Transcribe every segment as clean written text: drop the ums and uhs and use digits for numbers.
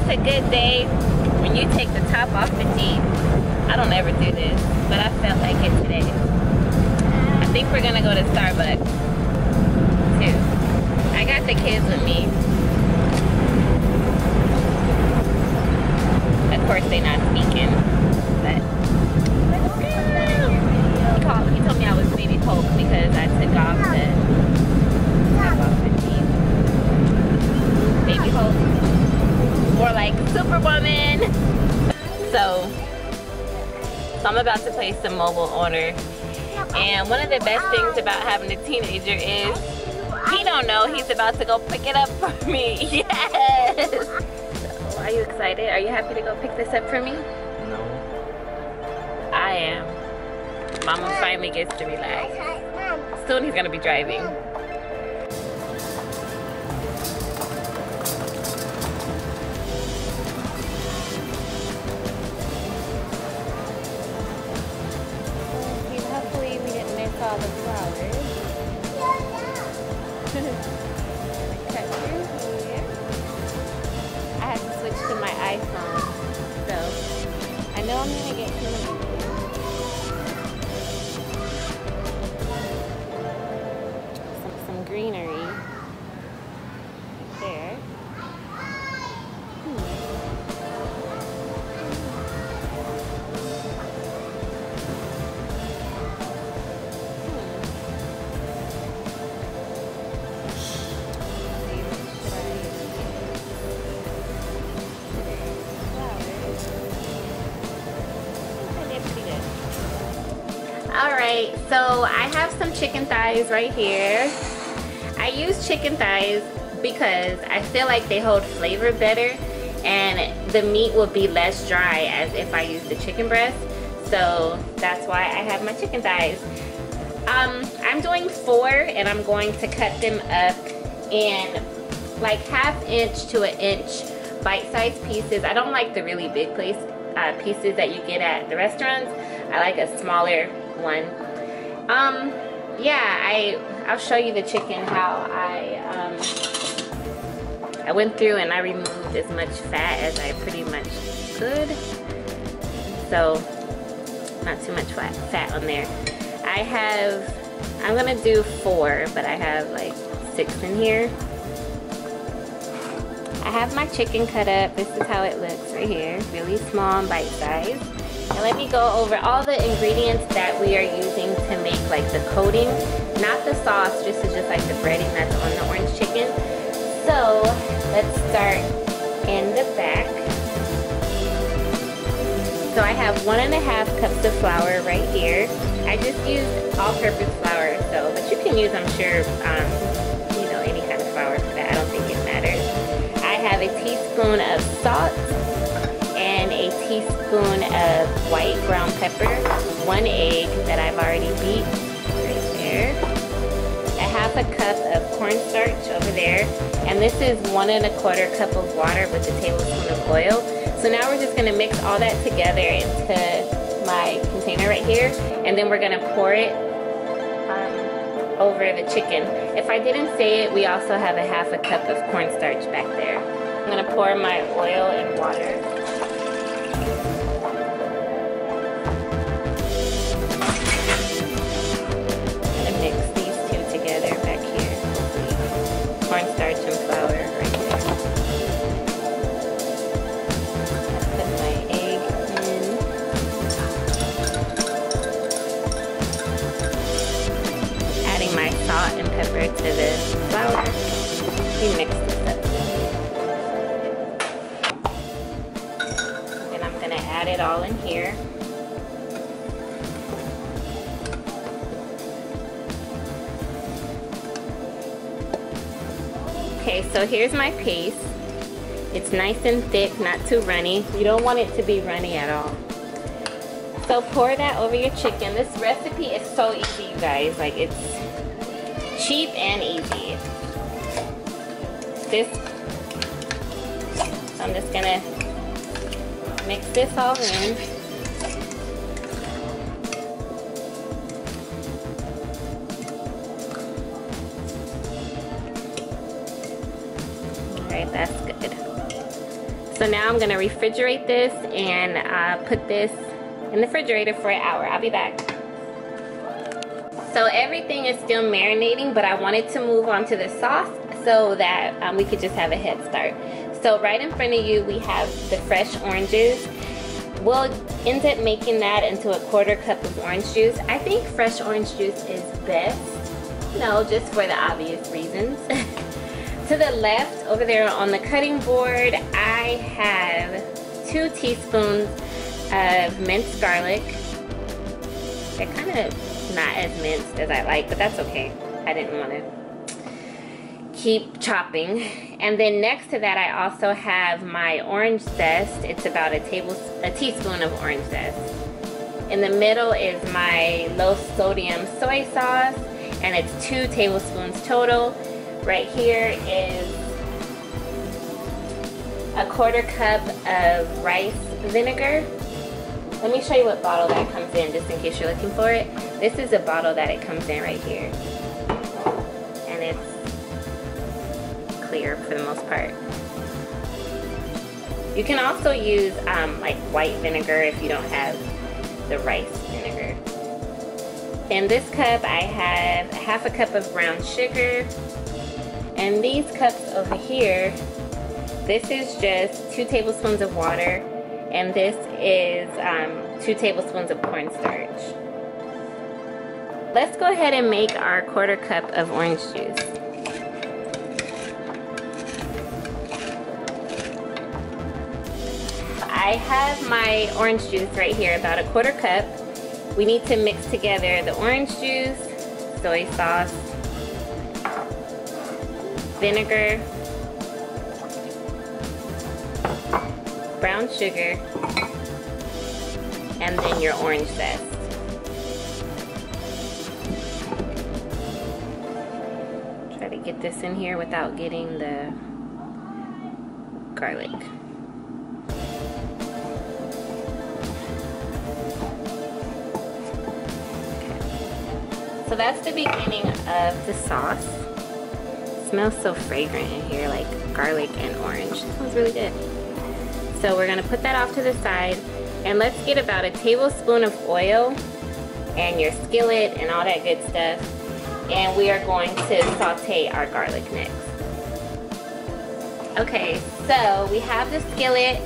it's a good day when you take the top off the Jeep. I don't ever do this, but I felt like it today. I think we're gonna go to Starbucks too. I got the kids with me. Of course they're not speaking, but he told me I was baby Hulk because I took off the Jeep. Baby Hulk. More like Superwoman. So I'm about to place the mobile order. And one of the best things about having a teenager is he don't know he's about to go pick it up for me. Yes! So, are you excited? Are you happy to go pick this up for me? No. I am. Mama finally gets to relax. Soon he's gonna be driving. Hopefully we didn't miss all the flowers. Cut through here. I have to switch to my iPhone, so I know I'm gonna get too many. Some greenery right there. Alright, so I have some chicken thighs right here. I use chicken thighs because I feel like they hold flavor better and the meat will be less dry as if I use the chicken breast. So that's why I have my chicken thighs. I'm doing 4 and I'm going to cut them up in like 1/2 inch to 1 inch bite-sized pieces. I don't like the really big pieces that you get at the restaurants. I like a smaller one. Yeah, I'll show you the chicken how I went through and I removed as much fat as I pretty much could. So not too much fat on there. I'm gonna do 4, but I have like 6 in here. I have my chicken cut up. This is how it looks right here. Really small and bite-sized. And let me go over all the ingredients that we are using to make like the coating. Not the sauce, just like the breading that's on the orange chicken. So let's start in the back. So I have 1½ cups of flour right here. I just used all-purpose flour, but you can use, I'm sure, you know, any kind of flour for that. I don't think it matters. I have a teaspoon of salt and a teaspoon of white ground pepper, 1 egg that I've already beat right there, 1/2 cup of cornstarch over there, and this is 1 1/4 cup of water with a tablespoon of oil. So now we're just gonna mix all that together into my container right here, and then we're gonna pour it over the chicken. If I didn't say it, we also have 1/2 cup of cornstarch back there. I'm gonna pour my oil and water. Cornstarch and flour right there. Put my egg in. Adding my salt and pepper to the flour. We mix this up. Then I'm gonna add it all in here. Okay, so here's my paste. It's nice and thick, not too runny. You don't want it to be runny at all. So pour that over your chicken. This recipe is so easy, you guys. Like, it's cheap and easy. So I'm just gonna mix this all in. Alright, that's good. So now I'm gonna refrigerate this and put this in the refrigerator for an hour. I'll be back. So everything is still marinating, but I wanted to move on to the sauce so that we could just have a head start. So right in front of you, we have the fresh oranges. We'll end up making that into a 1/4 cup of orange juice. I think fresh orange juice is best, just for the obvious reasons. To the left, over there on the cutting board, I have 2 teaspoons of minced garlic. They're kind of not as minced as I like, but that's okay. I didn't want to keep chopping. And then next to that, I also have my orange zest. It's about a teaspoon of orange zest. In the middle is my low sodium soy sauce, and it's 2 tablespoons total. Right here is a 1/4 cup of rice vinegar. Let me show you what bottle that comes in, just in case you're looking for it. This is a bottle that it comes in right here. And it's clear for the most part. You can also use like white vinegar if you don't have the rice vinegar. In this cup, I have 1/2 cup of brown sugar. And these cups over here, this is just 2 tablespoons of water, and this is 2 tablespoons of cornstarch. Let's go ahead and make our 1/4 cup of orange juice. I have my orange juice right here, about a 1/4 cup. We need to mix together the orange juice, soy sauce, vinegar, brown sugar, and then your orange zest. Try to get this in here without getting the garlic. Okay. So that's the beginning of the sauce. Smells so fragrant in here, like garlic and orange. It smells really good. So we're gonna put that off to the side, and let's get about a tablespoon of oil and your skillet and all that good stuff, and we are going to saute our garlic next. Okay, so we have the skillet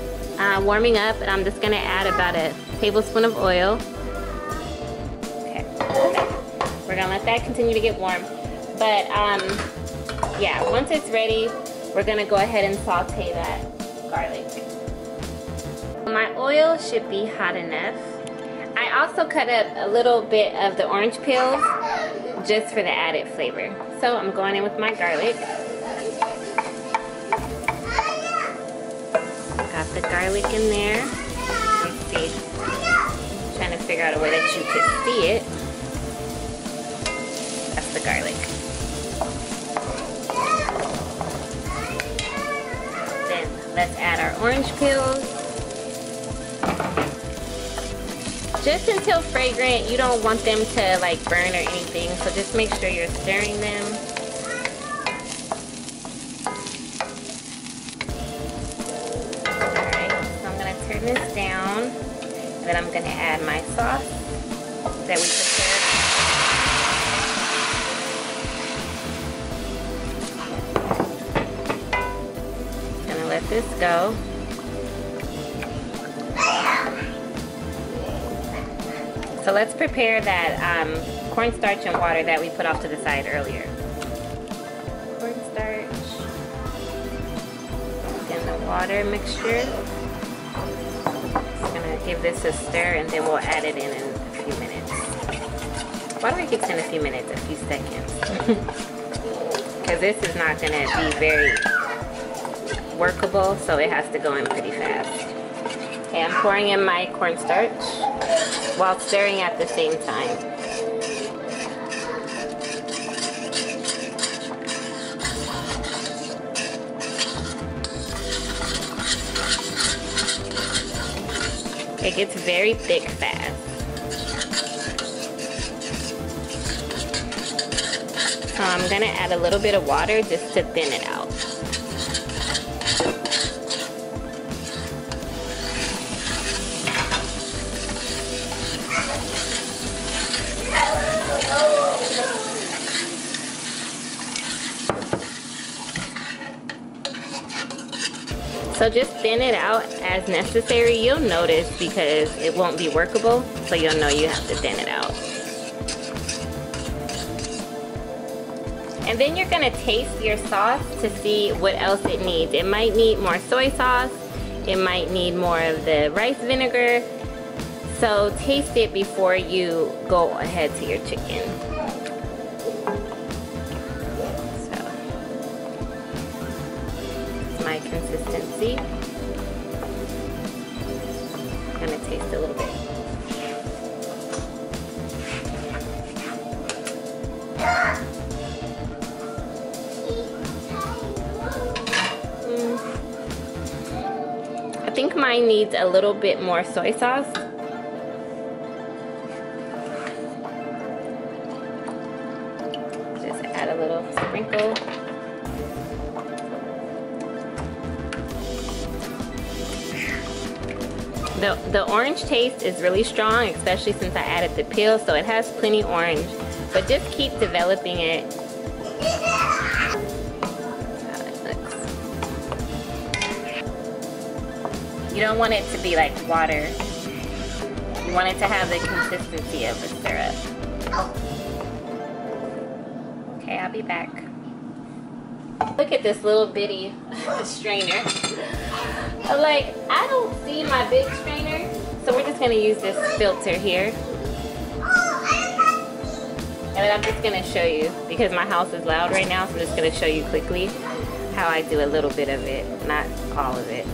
warming up, and I'm just gonna add about a tablespoon of oil. Okay, we're gonna let that continue to get warm, but yeah, once it's ready, we're gonna go ahead and saute that garlic. My oil should be hot enough. I also cut up a little bit of the orange peels just for the added flavor. So I'm going in with my garlic. Got the garlic in there. Let's see. Trying to figure out a way that you could see it. That's the garlic. Let's add our orange peels. Just until fragrant, you don't want them to like burn or anything, so just make sure you're stirring them. Alright, so I'm gonna turn this down, and then I'm gonna add my sauce that we prepared. Let this go. So let's prepare that cornstarch and water that we put off to the side earlier. Cornstarch, then the water mixture. Just gonna give this a stir, and then we'll add it in a few minutes. Why do I keep saying a few minutes? A few seconds. Because this is not gonna be very workable, so it has to go in pretty fast. Okay, I'm pouring in my cornstarch while stirring at the same time. It gets very thick fast. So I'm gonna add a little bit of water just to thin it out. So just thin it out as necessary. You'll notice because it won't be workable, so you'll know you have to thin it out. And then you're gonna taste your sauce to see what else it needs. It might need more soy sauce. It might need more of the rice vinegar. So taste it before you go ahead to your chicken. So, it's my consistency. I'm gonna taste a little bit. I think mine needs a little bit more soy sauce. Just add a little sprinkle. The orange taste is really strong, especially since I added the peel, so it has plenty orange. But just keep developing it. You don't want it to be like water. You want it to have the consistency of a syrup. Okay, I'll be back. Look at this little bitty strainer. I'm like, I don't see my big strainer. So we're just gonna use this filter here. And then I'm just gonna show you, because my house is loud right now, so I'm just gonna show you quickly how I do a little bit of it, not all of it.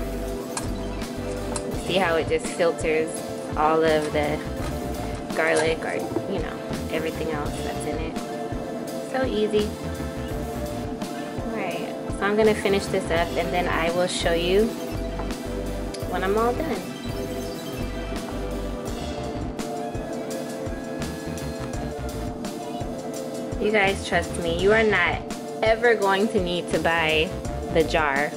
See how it just filters all of the garlic or, you know, everything else that's in it. So easy. Alright, so I'm gonna finish this up and then I will show you when I'm all done. You guys, trust me, you are not ever going to need to buy the jar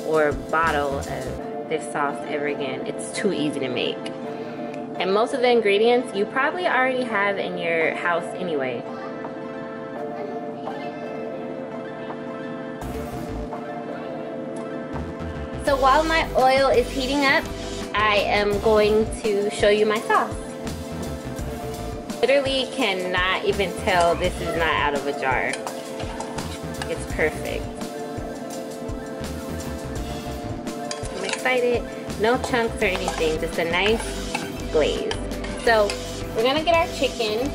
or bottle of this sauce ever again. It's too easy to make. And most of the ingredients you probably already have in your house anyway. So while my oil is heating up, I am going to show you my sauce. Literally cannot even tell this is not out of a jar. It's perfect. I'm excited. No chunks or anything, just a nice glaze. So we're gonna get our chicken.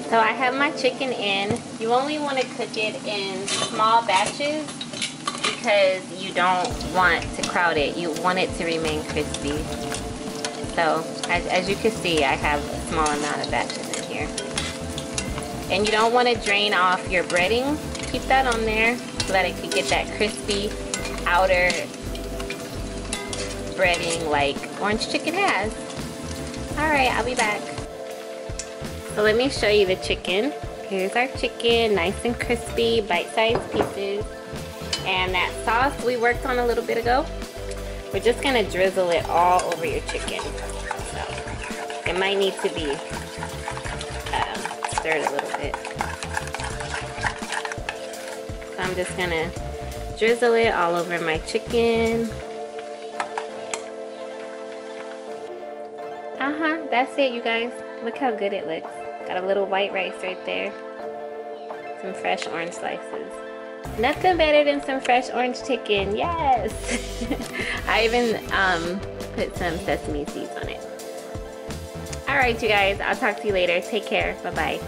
So I have my chicken in. You only want to cook it in small batches because you don't want to crowd it. You want it to remain crispy. So as you can see, I have a small amount of batches in here. And you don't want to drain off your breading. Keep that on there so that it can get that crispy outer breading like orange chicken has. Alright, I'll be back. So let me show you the chicken. Here's our chicken, nice and crispy, bite-sized pieces. And that sauce we worked on a little bit ago, we're just gonna drizzle it all over your chicken. So it might need to be stirred a little bit. So I'm just gonna drizzle it all over my chicken. That's it, you guys. Look how good it looks. Got a little white rice right there. Some fresh orange slices. Nothing better than some fresh orange chicken. Yes! I even put some sesame seeds on it. Alright, you guys. I'll talk to you later. Take care. Bye-bye.